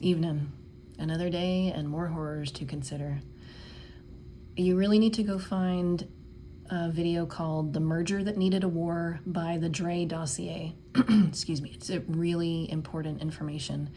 Evening. Another day and more horrors to consider. You really need to go find a video called The Merger That Needed a War by the Dre Dossier. Excuse me. It's a really important information.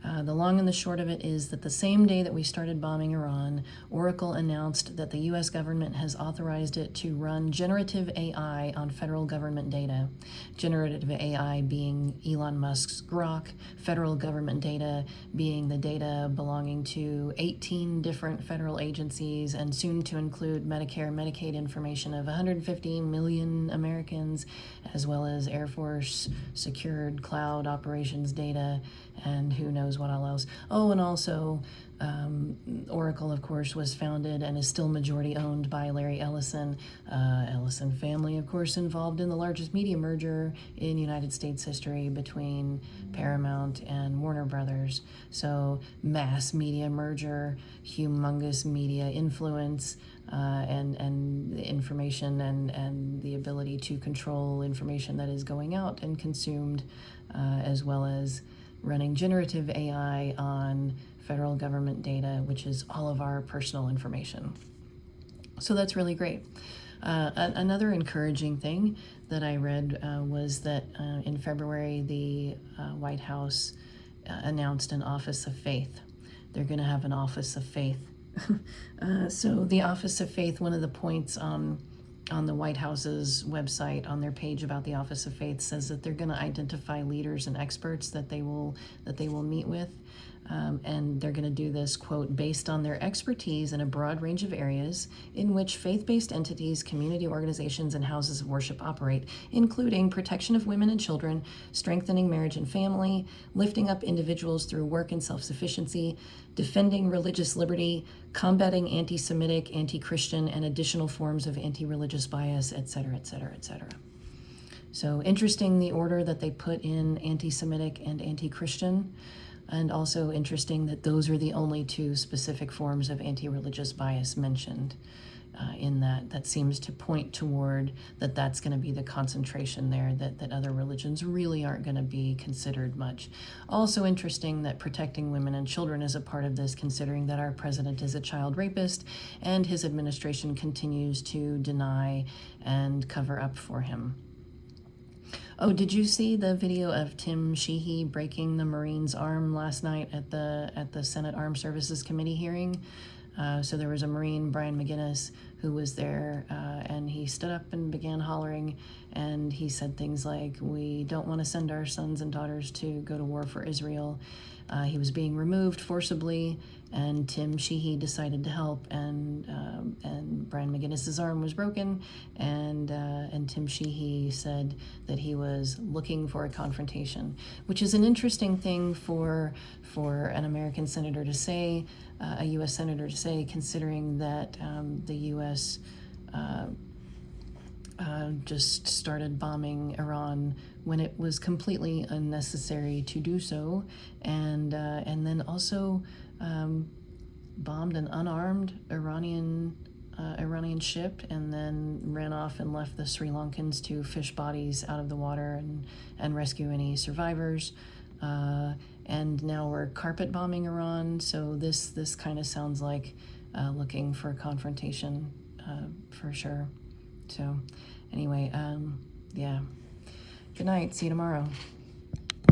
The long and the short of it is that the same day that we started bombing Iran, Oracle announced that the U.S. government has authorized it to run generative AI on federal government data. Generative AI being Elon Musk's Grok, federal government data being the data belonging to 18 different federal agencies and soon to include Medicare, Medicaid information of 150 million Americans, as well as Air Force secured cloud operations data, and who knows what all else. Oh, and also Oracle, of course, was founded and is still majority owned by Larry Ellison. Ellison family, of course, involved in the largest media merger in United States history between Paramount and Warner Brothers. So mass media merger, humongous media influence, and information and the ability to control information that is going out and consumed, as well as running generative AI on federal government data, which is all of our personal information. So that's really great. Another encouraging thing that I read was that in February, the White House announced an Office of Faith. They're going to have an Office of Faith. So the Office of Faith, one of the points on the White House's website, on their page about the Office of Faith, says that they're going to identify leaders and experts that they will meet with, and they're going to do this, quote, based on their expertise in a broad range of areas in which faith-based entities, community organizations, and houses of worship operate, including protection of women and children, strengthening marriage and family, lifting up individuals through work and self-sufficiency, defending religious liberty, combating anti-Semitic, anti-Christian, and additional forms of anti-religious bias, etc., etc., etc. So interesting, the order that they put in anti-Semitic and anti-Christian, and also interesting that those are the only two specific forms of anti-religious bias mentioned in that. That seems to point toward that that's going to be the concentration there, that other religions really aren't going to be considered much. Also interesting that protecting women and children is a part of this, considering that our president is a child rapist and his administration continues to deny and cover up for him. Oh, did you see the video of Tim Sheehy breaking the Marine's arm last night at the Senate Armed Services Committee hearing? So there was a Marine, Brian McGinnis, who was there, and he stood up and began hollering, and he said things like, "We don't want to send our sons and daughters to go to war for Israel." He was being removed forcibly, and Tim Sheehy decided to help, and Brian McGinnis's arm was broken, and Tim Sheehy said that he was looking for a confrontation, which is an interesting thing for an American senator to say, a U.S. senator to say, considering that the U.S. Just started bombing Iran when it was completely unnecessary to do so, and then also bombed an unarmed Iranian ship, and then ran off and left the Sri Lankans to fish bodies out of the water and rescue any survivors. And now we're carpet bombing Iran, so this kind of sounds like looking for a confrontation for sure. So anyway, yeah. Good night. See you tomorrow.